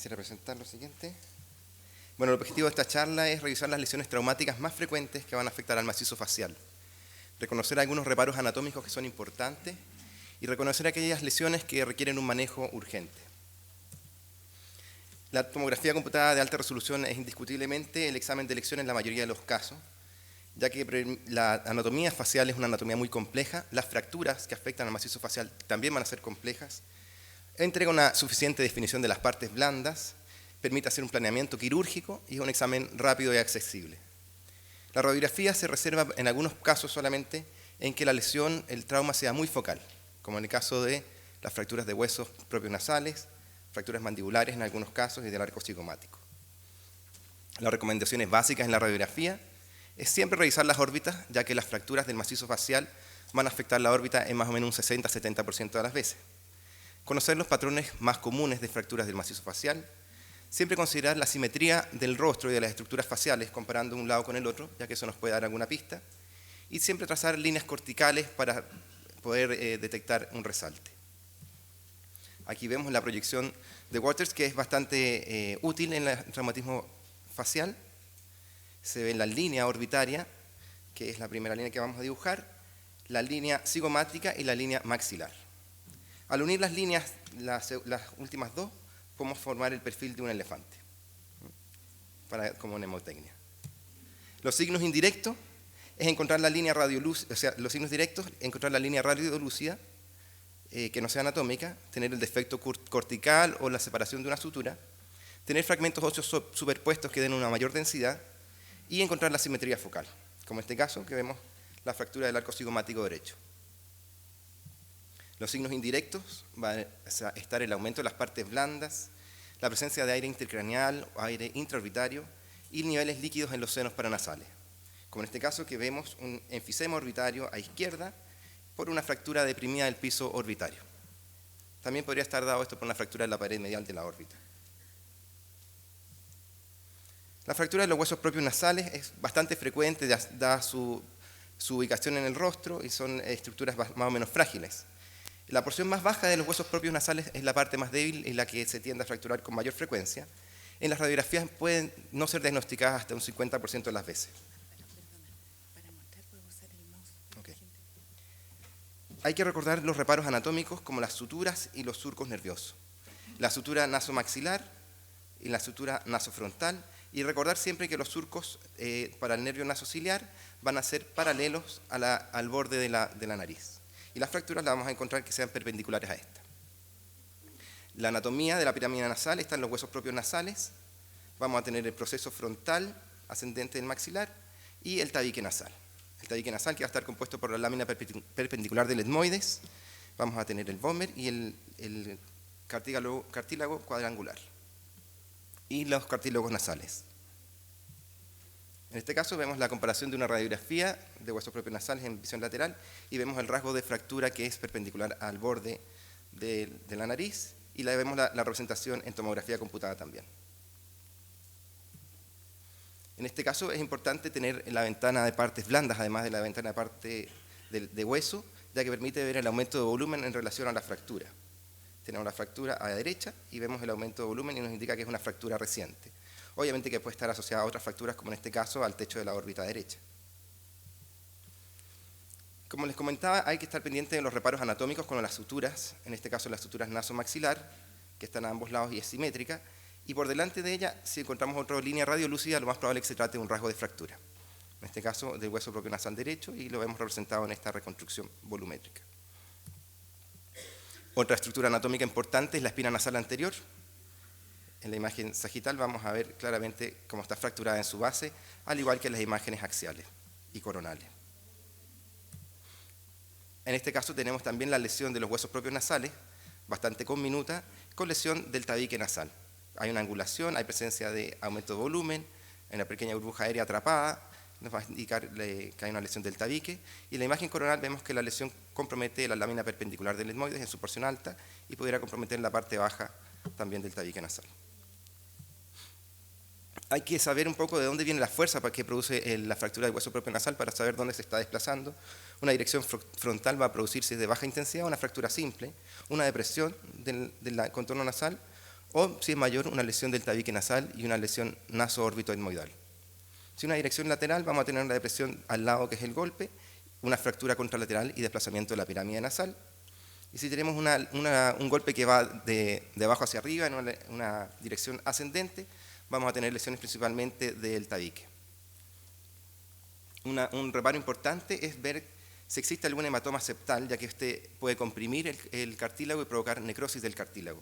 Quisiera presentar lo siguiente. Bueno, el objetivo de esta charla es revisar las lesiones traumáticas más frecuentes que van a afectar al macizo facial, reconocer algunos reparos anatómicos que son importantes y reconocer aquellas lesiones que requieren un manejo urgente. La tomografía computada de alta resolución es indiscutiblemente el examen de lesión en la mayoría de los casos, ya que la anatomía facial es una anatomía muy compleja, las fracturas que afectan al macizo facial también van a ser complejas, entrega una suficiente definición de las partes blandas, permite hacer un planeamiento quirúrgico y un examen rápido y accesible. La radiografía se reserva en algunos casos solamente en que la lesión, el trauma sea muy focal, como en el caso de las fracturas de huesos propios nasales, fracturas mandibulares en algunos casos y del arco cigomático. Las recomendaciones básicas en la radiografía es siempre revisar las órbitas, ya que las fracturas del macizo facial van a afectar la órbita en más o menos un 60-70% de las veces. Conocer los patrones más comunes de fracturas del macizo facial, siempre considerar la simetría del rostro y de las estructuras faciales comparando un lado con el otro, ya que eso nos puede dar alguna pista, y siempre trazar líneas corticales para poder detectar un resalte. Aquí vemos la proyección de Waters, que es bastante útil en el traumatismo facial. Se ve la línea orbitaria, que es la primera línea que vamos a dibujar, la línea cigomática y la línea maxilar. Al unir las líneas, las últimas dos, podemos formar el perfil de un elefante, como mnemotecnia. Los signos indirectos es encontrar la línea radiolúcida, o sea, los signos directos, encontrar la línea radiolúcida, que no sea anatómica, tener el defecto cortical o la separación de una sutura, tener fragmentos óseos superpuestos que den una mayor densidad y encontrar la simetría focal, como en este caso que vemos la fractura del arco cigomático derecho. Los signos indirectos van a estar el aumento de las partes blandas, la presencia de aire intercraneal o aire intraorbitario y niveles líquidos en los senos paranasales, como en este caso que vemos un enfisema orbitario a izquierda por una fractura deprimida del piso orbitario. También podría estar dado esto por una fractura de la pared medial de la órbita. La fractura de los huesos propios nasales es bastante frecuente, dada su ubicación en el rostro y son estructuras más o menos frágiles. La porción más baja de los huesos propios nasales es la parte más débil y la que se tiende a fracturar con mayor frecuencia. En las radiografías pueden no ser diagnosticadas hasta un 50% de las veces. Okay. Hay que recordar los reparos anatómicos como las suturas y los surcos nerviosos. La sutura nasomaxilar y la sutura nasofrontal, y recordar siempre que los surcos para el nervio nasociliar van a ser paralelos al borde de la nariz. Y las fracturas las vamos a encontrar que sean perpendiculares a esta. La anatomía de la pirámide nasal está en los huesos propios nasales. Vamos a tener el proceso frontal ascendente del maxilar y el tabique nasal. El tabique nasal que va a estar compuesto por la lámina perpendicular del etmoides. Vamos a tener el vómer y el cartílago cuadrangular. Y los cartílagos nasales. En este caso vemos la comparación de una radiografía de huesos propios nasales en visión lateral y vemos el rasgo de fractura que es perpendicular al borde de la nariz y vemos la representación en tomografía computada también. En este caso es importante tener la ventana de partes blandas, además de la ventana de parte de hueso, ya que permite ver el aumento de volumen en relación a la fractura. Tenemos la fractura a la derecha y vemos el aumento de volumen y nos indica que es una fractura reciente. Obviamente que puede estar asociada a otras fracturas, como en este caso al techo de la órbita derecha. Como les comentaba, hay que estar pendiente de los reparos anatómicos con las suturas, en este caso las suturas nasomaxilar, que están a ambos lados y es simétrica, y por delante de ella, si encontramos otra línea radiolúcida, lo más probable es que se trate de un rasgo de fractura. En este caso, del hueso propio nasal derecho, y lo vemos representado en esta reconstrucción volumétrica. Otra estructura anatómica importante es la espina nasal anterior. En la imagen sagital vamos a ver claramente cómo está fracturada en su base, al igual que en las imágenes axiales y coronales. En este caso tenemos también la lesión de los huesos propios nasales, bastante conminuta, con lesión del tabique nasal. Hay una angulación, hay presencia de aumento de volumen, hay una pequeña burbuja aérea atrapada, nos va a indicar que hay una lesión del tabique, y en la imagen coronal vemos que la lesión compromete la lámina perpendicular del etmoides en su porción alta y pudiera comprometer la parte baja también del tabique nasal. Hay que saber un poco de dónde viene la fuerza para que produce la fractura del hueso propio nasal para saber dónde se está desplazando. Una dirección frontal va a producirse de baja intensidad, una fractura simple, una depresión del contorno nasal o, si es mayor, una lesión del tabique nasal y una lesión naso-órbito-etmoidal. Si una dirección lateral, vamos a tener una depresión al lado, que es el golpe, una fractura contralateral y desplazamiento de la pirámide nasal. Y si tenemos un golpe que va de abajo hacia arriba en una dirección ascendente, vamos a tener lesiones principalmente del tabique. Un reparo importante es ver si existe algún hematoma septal, ya que este puede comprimir el cartílago y provocar necrosis del cartílago.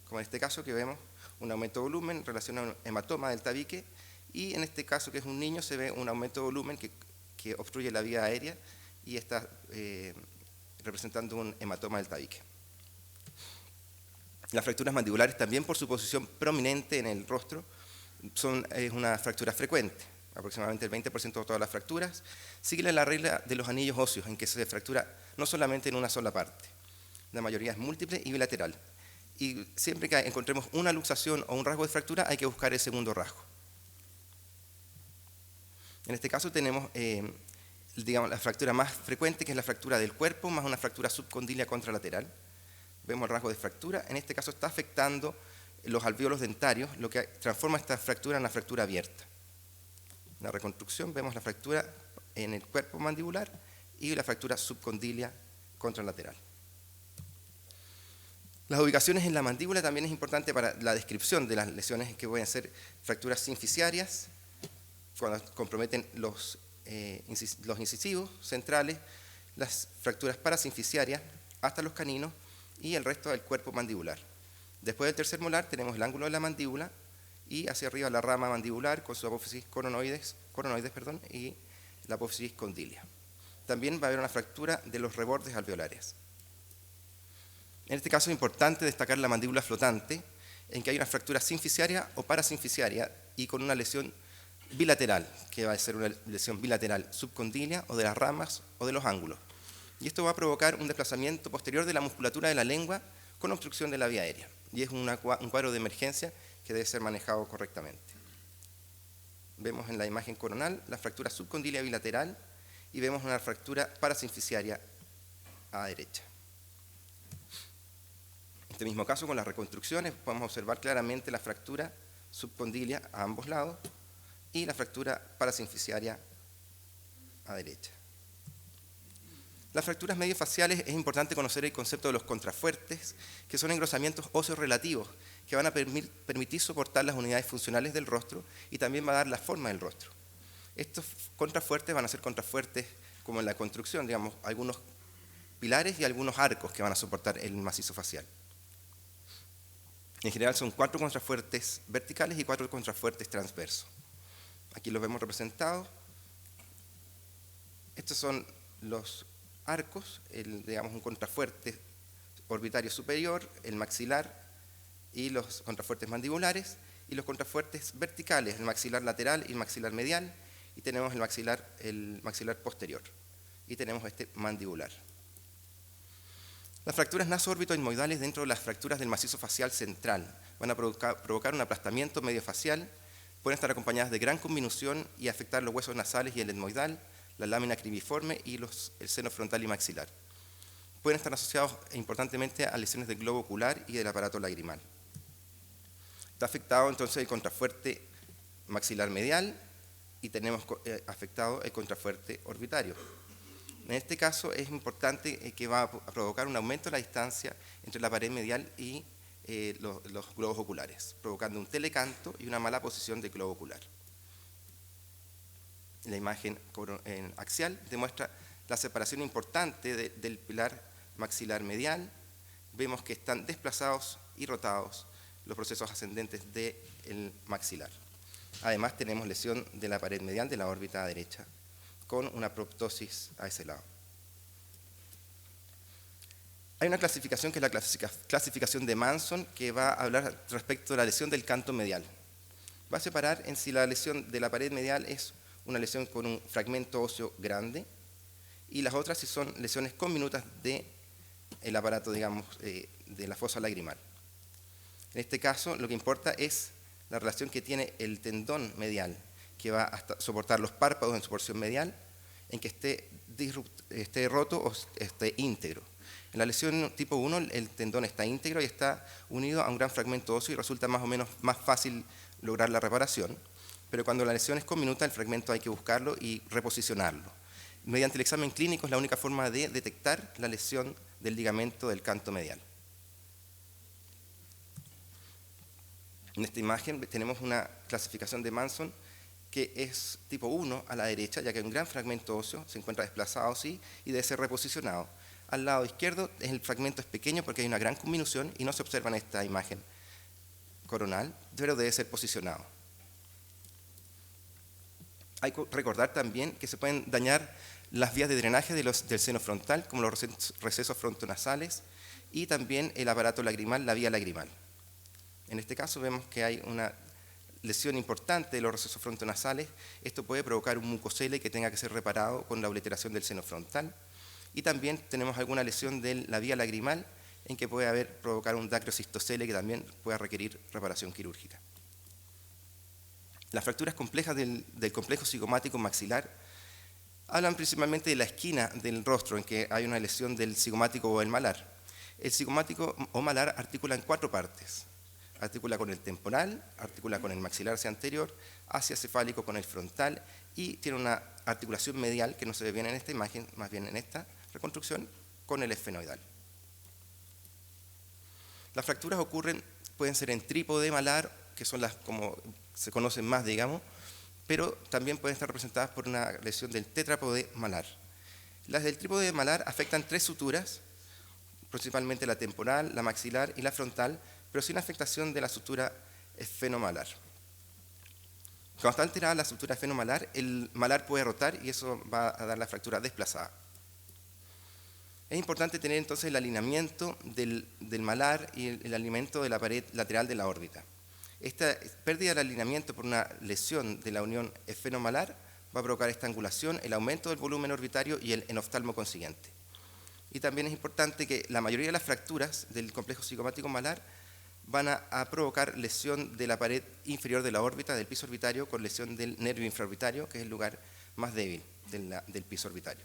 Como en este caso, que vemos un aumento de volumen relacionado a un hematoma del tabique, y en este caso, que es un niño, se ve un aumento de volumen que obstruye la vía aérea y está representando un hematoma del tabique. Las fracturas mandibulares, también por su posición prominente en el rostro, es una fractura frecuente. Aproximadamente el 20% de todas las fracturas siguen la regla de los anillos óseos, en que se fractura no solamente en una sola parte. La mayoría es múltiple y bilateral. Y siempre que encontremos una luxación o un rasgo de fractura, hay que buscar el segundo rasgo. En este caso tenemos la fractura más frecuente, que es la fractura del cuerpo, más una fractura subcondilia contralateral. Vemos el rasgo de fractura. En este caso está afectando los alvéolos dentarios, lo que transforma esta fractura en una fractura abierta. En la reconstrucción vemos la fractura en el cuerpo mandibular y la fractura subcondilia contralateral. Las ubicaciones en la mandíbula también es importante para la descripción de las lesiones, que pueden ser fracturas sinficiarias, cuando comprometen los incisivos centrales, las fracturas parasinficiarias hasta los caninos y el resto del cuerpo mandibular. Después del tercer molar tenemos el ángulo de la mandíbula y hacia arriba la rama mandibular con su apófisis coronoides y la apófisis condilia. También va a haber una fractura de los rebordes alveolares. En este caso es importante destacar la mandíbula flotante, en que hay una fractura sinficiaria o parasinficiaria y con una lesión bilateral, que va a ser una lesión bilateral subcondilia o de las ramas o de los ángulos. Y esto va a provocar un desplazamiento posterior de la musculatura de la lengua con obstrucción de la vía aérea. Y es un cuadro de emergencia que debe ser manejado correctamente. Vemos en la imagen coronal la fractura subcondilia bilateral y vemos una fractura parasinficiaria a la derecha. En este mismo caso, con las reconstrucciones, podemos observar claramente la fractura subcondilia a ambos lados y la fractura parasinficiaria a derecha. Las fracturas mediofaciales es importante conocer el concepto de los contrafuertes, que son engrosamientos óseos relativos que van a permitir soportar las unidades funcionales del rostro y también va a dar la forma del rostro. Estos contrafuertes van a ser contrafuertes como en la construcción, digamos, algunos pilares y algunos arcos que van a soportar el macizo facial. En general son 4 contrafuertes verticales y 4 contrafuertes transversos. Aquí los vemos representados. Estos son los arcos, digamos un contrafuerte orbitario superior, el maxilar y los contrafuertes mandibulares, y los contrafuertes verticales, el maxilar lateral y el maxilar medial, y tenemos el maxilar posterior, y tenemos este mandibular. Las fracturas naso-órbito-etmoidales dentro de las fracturas del macizo facial central van a provocar un aplastamiento mediofacial, pueden estar acompañadas de gran conminución y afectar los huesos nasales y el etmoidal, la lámina cribiforme y el seno frontal y maxilar. Pueden estar asociados importantemente a lesiones del globo ocular y del aparato lagrimal. Está afectado entonces el contrafuerte maxilar medial y tenemos afectado el contrafuerte orbitario. En este caso es importante que va a provocar un aumento de la distancia entre la pared medial y los globos oculares, provocando un telecanto y una mala posición del globo ocular. La imagen axial demuestra la separación importante del pilar maxilar medial. Vemos que están desplazados y rotados los procesos ascendentes del maxilar. Además tenemos lesión de la pared medial de la órbita derecha con una proptosis a ese lado. Hay una clasificación que es la clasificación de Manson, que va a hablar respecto de la lesión del canto medial. Va a separar en si la lesión de la pared medial es una lesión con un fragmento óseo grande y las otras si son lesiones conminutas del aparato, digamos, de la fosa lagrimal. En este caso, lo que importa es la relación que tiene el tendón medial, que va a soportar los párpados en su porción medial, en que esté roto o esté íntegro. En la lesión tipo 1 el tendón está íntegro y está unido a un gran fragmento óseo y resulta más o menos más fácil lograr la reparación, pero cuando la lesión es conminuta el fragmento hay que buscarlo y reposicionarlo. Mediante el examen clínico es la única forma de detectar la lesión del ligamento del canto medial. En esta imagen tenemos una clasificación de Manson que es tipo 1 a la derecha, ya que un gran fragmento óseo se encuentra desplazado, sí, y debe ser reposicionado. Al lado izquierdo el fragmento es pequeño porque hay una gran conminución y no se observa en esta imagen coronal, pero debe ser posicionado. Hay que recordar también que se pueden dañar las vías de drenaje del seno frontal, como los recesos frontonasales, y también el aparato lagrimal, la vía lagrimal. En este caso vemos que hay una lesión importante de los recesos frontonasales. Esto puede provocar un mucocele que tenga que ser reparado con la obliteración del seno frontal. Y también tenemos alguna lesión de la vía lagrimal en que puede provocar un dacrocistocele que también pueda requerir reparación quirúrgica. Las fracturas complejas del complejo cigomático maxilar hablan principalmente de la esquina del rostro en que hay una lesión del cigomático o el malar. El cigomático o malar articula en 4 partes. Articula con el temporal, articula con el maxilar hacia anterior, hacia cefálico con el frontal y tiene una articulación medial que no se ve bien en esta imagen, más bien en esta reconstrucción, con el esfenoidal. Las fracturas pueden ser en trípode malar, que son las como se conocen más, digamos, pero también pueden estar representadas por una lesión del tetrápode malar. Las del trípode malar afectan 3 suturas, principalmente la temporal, la maxilar y la frontal, pero sin afectación de la sutura esfenomalar. Cuando está alterada la sutura esfenomalar, el malar puede rotar y eso va a dar la fractura desplazada. Es importante tener entonces el alineamiento del malar y el alineamiento de la pared lateral de la órbita. Esta pérdida del alineamiento por una lesión de la unión esfenomalar va a provocar esta angulación, el aumento del volumen orbitario y el enoftalmo consiguiente. Y también es importante que la mayoría de las fracturas del complejo cigomático malar van a provocar lesión de la pared inferior de la órbita, del piso orbitario, con lesión del nervio infraorbitario, que es el lugar más débil del piso orbitario.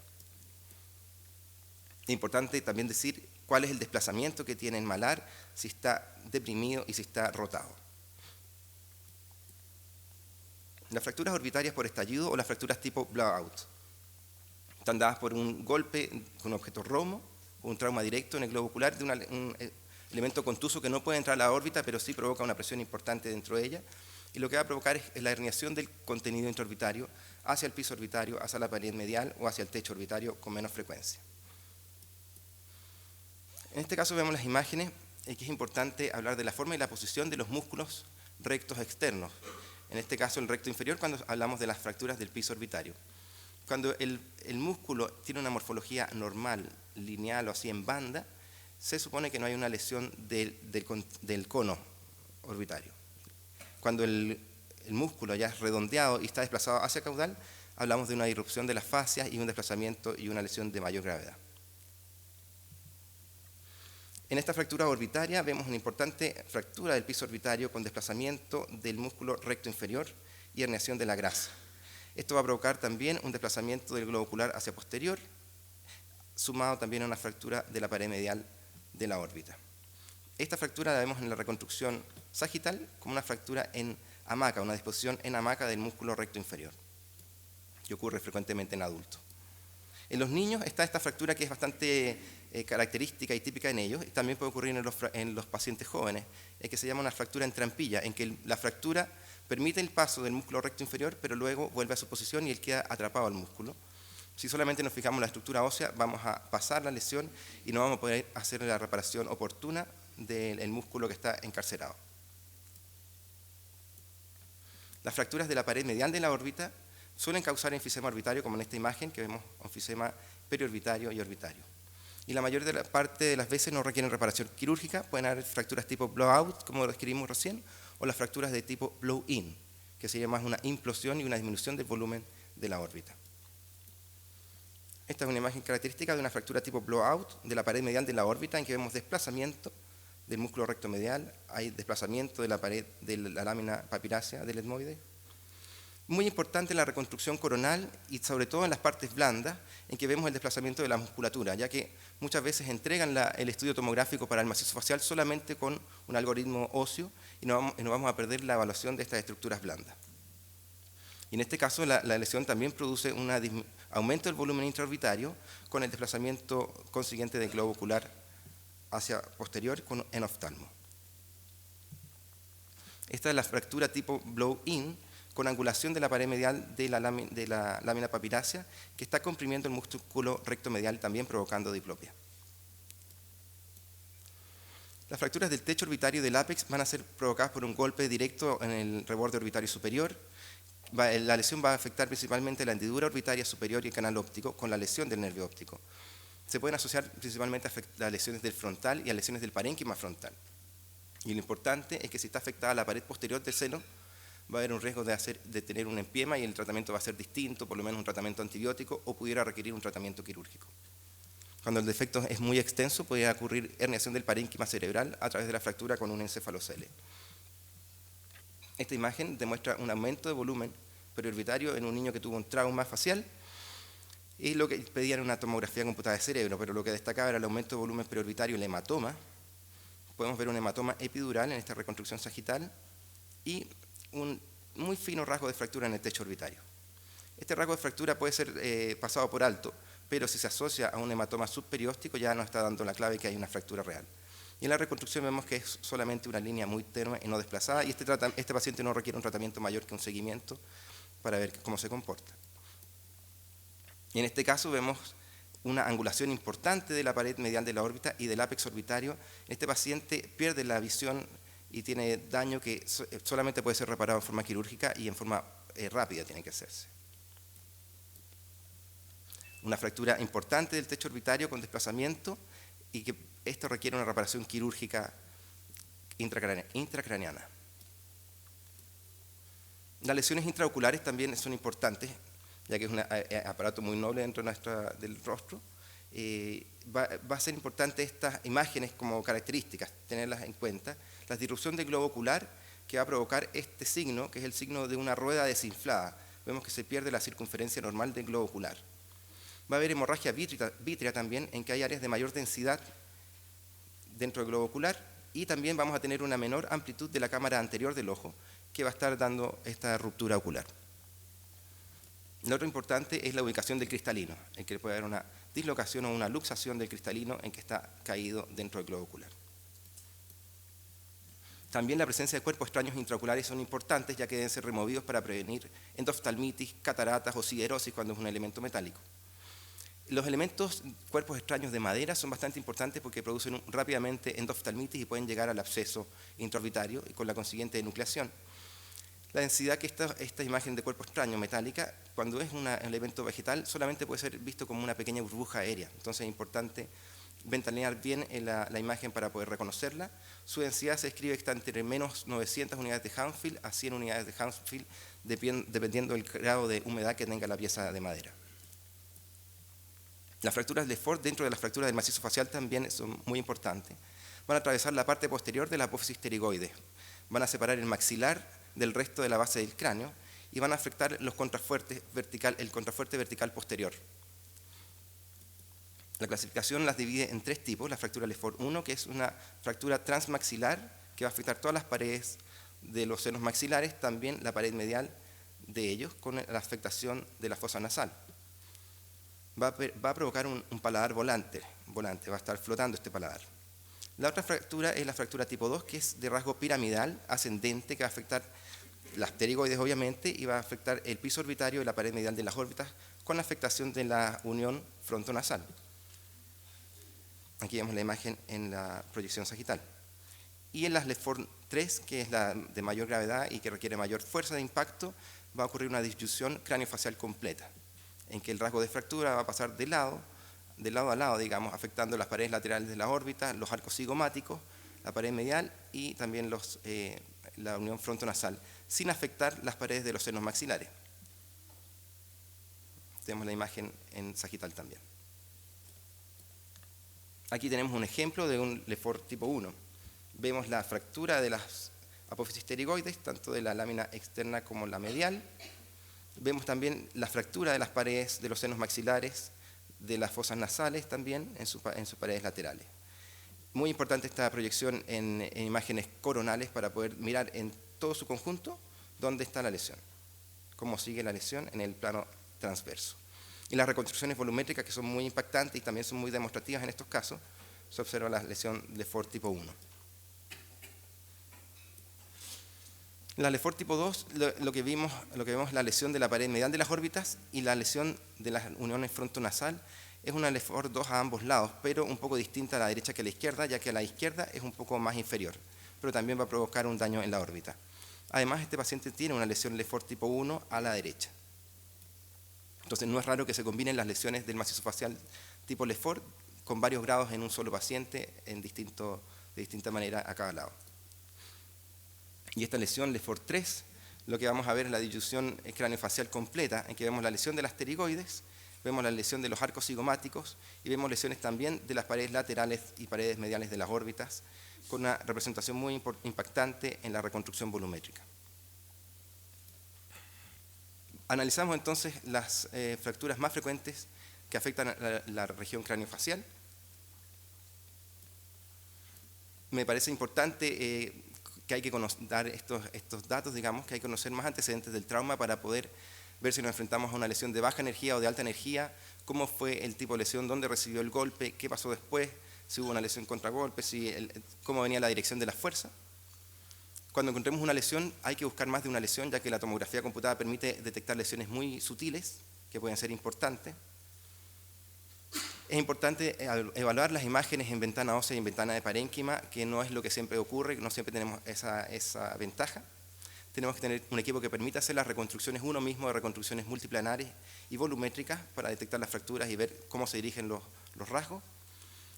Es importante también decir cuál es el desplazamiento que tiene el malar, si está deprimido y si está rotado. Las fracturas orbitarias por estallido o las fracturas tipo blowout están dadas por un golpe con un objeto romo, un trauma directo en el globo ocular de un elemento contuso que no puede entrar a la órbita, pero sí provoca una presión importante dentro de ella, y lo que va a provocar es la herniación del contenido intraorbitario hacia el piso orbitario, hacia la pared medial o hacia el techo orbitario con menos frecuencia. En este caso vemos las imágenes, que es importante hablar de la forma y la posición de los músculos rectos externos. En este caso el recto inferior cuando hablamos de las fracturas del piso orbitario. Cuando el músculo tiene una morfología normal, lineal o así en banda, se supone que no hay una lesión del cono orbitario. Cuando el músculo ya es redondeado y está desplazado hacia caudal, hablamos de una irrupción de las fascias y un desplazamiento y una lesión de mayor gravedad. En esta fractura orbitaria vemos una importante fractura del piso orbitario con desplazamiento del músculo recto inferior y herniación de la grasa. Esto va a provocar también un desplazamiento del globo ocular hacia posterior, sumado también a una fractura de la pared medial de la órbita. Esta fractura la vemos en la reconstrucción sagital como una fractura en hamaca, una disposición en hamaca del músculo recto inferior, que ocurre frecuentemente en adultos. En los niños está esta fractura que es bastante característica y típica en ellos, y también puede ocurrir en los pacientes jóvenes, que se llama una fractura en trampilla, en que la fractura permite el paso del músculo recto inferior, pero luego vuelve a su posición y él queda atrapado al músculo. Si solamente nos fijamos en la estructura ósea, vamos a pasar la lesión y no vamos a poder hacer la reparación oportuna del músculo que está encarcerado. Las fracturas de la pared medial de la órbita suelen causar enfisema orbitario, como en esta imagen, que vemos enfisema periorbitario y orbitario. Y la mayor parte de las veces no requieren reparación quirúrgica, pueden haber fracturas tipo blowout, como lo describimos recién, o las fracturas de tipo blow-in, que sería más una implosión y una disminución del volumen de la órbita. Esta es una imagen característica de una fractura tipo blowout de la pared medial de la órbita, en que vemos desplazamiento del músculo recto medial, hay desplazamiento de la pared de la lámina papirácea del etmoide. Muy importante la reconstrucción coronal y sobre todo en las partes blandas, en que vemos el desplazamiento de la musculatura, ya que muchas veces entregan el estudio tomográfico para el macizo facial solamente con un algoritmo óseo y no vamos a perder la evaluación de estas estructuras blandas. Y en este caso la lesión también produce un aumento del volumen intraorbitario con el desplazamiento consiguiente del globo ocular hacia posterior en oftalmo. Esta es la fractura tipo blow-in, con angulación de la pared medial de la lámina papirácea, que está comprimiendo el músculo recto medial, también provocando diplopia. Las fracturas del techo orbitario y del ápex van a ser provocadas por un golpe directo en el reborde orbitario superior. La lesión va a afectar principalmente la hendidura orbitaria superior y el canal óptico con la lesión del nervio óptico. Se pueden asociar principalmente a las lesiones del frontal y a lesiones del parénquima frontal. Y lo importante es que si está afectada la pared posterior del seno, va a haber un riesgo de tener un empiema y el tratamiento va a ser distinto, por lo menos un tratamiento antibiótico, o pudiera requerir un tratamiento quirúrgico. Cuando el defecto es muy extenso, puede ocurrir herniación del parénquima cerebral a través de la fractura con un encefalocele. Esta imagen demuestra un aumento de volumen periorbitario en un niño que tuvo un trauma facial, y lo que pedían una tomografía computada de cerebro, pero lo que destacaba era el aumento de volumen periorbitario y el hematoma. Podemos ver un hematoma epidural en esta reconstrucción sagital y un muy fino rasgo de fractura en el techo orbitario. Este rasgo de fractura puede ser pasado por alto, pero si se asocia a un hematoma subperióstico ya nos está dando la clave que hay una fractura real. Y en la reconstrucción vemos que es solamente una línea muy tenue y no desplazada, y este paciente no requiere un tratamiento mayor que un seguimiento para ver cómo se comporta. Y en este caso vemos una angulación importante de la pared medial de la órbita y del ápex orbitario. Este paciente pierde la visión y tiene daño que solamente puede ser reparado en forma quirúrgica y en forma rápida tiene que hacerse. Una fractura importante del techo orbitario con desplazamiento y que esto requiere una reparación quirúrgica intracraneana. Las lesiones intraoculares también son importantes, ya que es un aparato muy noble dentro del rostro. Va a ser importante estas imágenes como características, tenerlas en cuenta. La disrupción del globo ocular, que va a provocar este signo, que es el signo de una rueda desinflada. Vemos que se pierde la circunferencia normal del globo ocular. Va a haber hemorragia vítrea también, en que hay áreas de mayor densidad dentro del globo ocular, y también vamos a tener una menor amplitud de la cámara anterior del ojo, que va a estar dando esta ruptura ocular. Lo otro importante es la ubicación del cristalino, en que puede haber una dislocación o una luxación del cristalino en que está caído dentro del globo ocular. También la presencia de cuerpos extraños intraoculares son importantes, ya que deben ser removidos para prevenir endoftalmitis, cataratas o siderosis cuando es un elemento metálico. Los cuerpos extraños de madera, son bastante importantes porque producen rápidamente endoftalmitis y pueden llegar al absceso intraorbitario y con la consiguiente enucleación. La densidad que esta imagen de cuerpo extraño metálica, cuando es un elemento vegetal, solamente puede ser visto como una pequeña burbuja aérea. Entonces es importante ventanear bien la imagen para poder reconocerla. Su densidad se describe que está entre menos 900 unidades de Hounsfield a 100 unidades de Hounsfield, dependiendo del grado de humedad que tenga la pieza de madera. Las fracturas de Lefort dentro de las fracturas del macizo facial también son muy importantes. Van a atravesar la parte posterior de la apófisis pterigoides, van a separar el maxilar del resto de la base del cráneo y van a afectar el contrafuerte vertical posterior. La clasificación las divide en tres tipos: la fractura Lefort 1, que es una fractura transmaxilar que va a afectar todas las paredes de los senos maxilares, también la pared medial de ellos, con la afectación de la fosa nasal. Va a provocar un paladar volante, va a estar flotando este paladar. La otra fractura es la fractura tipo 2, que es de rasgo piramidal, ascendente, que va a afectar las pterigoides obviamente y va a afectar el piso orbitario y la pared medial de las órbitas con la afectación de la unión frontonasal. Aquí vemos la imagen en la proyección sagital. Y en las Lefort 3, que es la de mayor gravedad y que requiere mayor fuerza de impacto, va a ocurrir una disyunción craneofacial completa, en que el rasgo de fractura va a pasar de lado a lado, digamos, afectando las paredes laterales de la órbita, los arcos cigomáticos, la pared medial y también la unión frontonasal, sin afectar las paredes de los senos maxilares. Tenemos la imagen en sagital también. Aquí tenemos un ejemplo de un Lefort tipo 1. Vemos la fractura de las apófisis pterigoides, tanto de la lámina externa como la medial. Vemos también la fractura de las paredes de los senos maxilares, de las fosas nasales también en sus paredes laterales. Muy importante esta proyección en imágenes coronales para poder mirar en todo su conjunto dónde está la lesión, cómo sigue la lesión en el plano transverso. Y las reconstrucciones volumétricas, que son muy impactantes y también son muy demostrativas en estos casos, se observa la lesión Lefort tipo 1. La Lefort tipo 2, lo que vemos es la lesión de la pared medial de las órbitas y la lesión de las uniones frontonasal. Es una Lefort 2 a ambos lados, pero un poco distinta a la derecha que a la izquierda, ya que a la izquierda es un poco más inferior, pero también va a provocar un daño en la órbita. Además, este paciente tiene una lesión Lefort tipo 1 a la derecha. Entonces, no es raro que se combinen las lesiones del macizo facial tipo Lefort con varios grados en un solo paciente de distinta manera a cada lado. Y esta lesión Lefort 3, lo que vamos a ver es la disyunción craneofacial completa, en que vemos la lesión de las pterigoides, vemos la lesión de los arcos cigomáticos y vemos lesiones también de las paredes laterales y paredes mediales de las órbitas, con una representación muy impactante en la reconstrucción volumétrica. Analizamos entonces las fracturas más frecuentes que afectan a la región craneofacial. Me parece importante que hay que dar estos datos, digamos, que hay que conocer más antecedentes del trauma para poder ver si nos enfrentamos a una lesión de baja energía o de alta energía, cómo fue el tipo de lesión, dónde recibió el golpe, qué pasó después, si hubo una lesión contra golpe, cómo venía la dirección de la fuerza. Cuando encontremos una lesión hay que buscar más de una lesión, ya que la tomografía computada permite detectar lesiones muy sutiles, que pueden ser importantes. Es importante evaluar las imágenes en ventana ósea y en ventana de parénquima, que no es lo que siempre ocurre, no siempre tenemos esa ventaja. Tenemos que tener un equipo que permita hacer las reconstrucciones uno mismo, de reconstrucciones multiplanares y volumétricas para detectar las fracturas y ver cómo se dirigen los rasgos.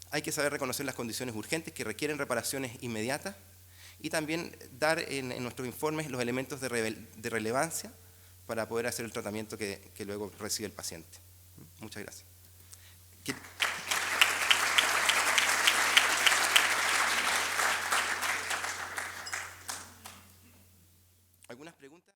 Hay que saber reconocer las condiciones urgentes que requieren reparaciones inmediatas y también dar en nuestros informes los elementos de relevancia para poder hacer el tratamiento que luego recibe el paciente. Muchas gracias. ¿Algunas preguntas?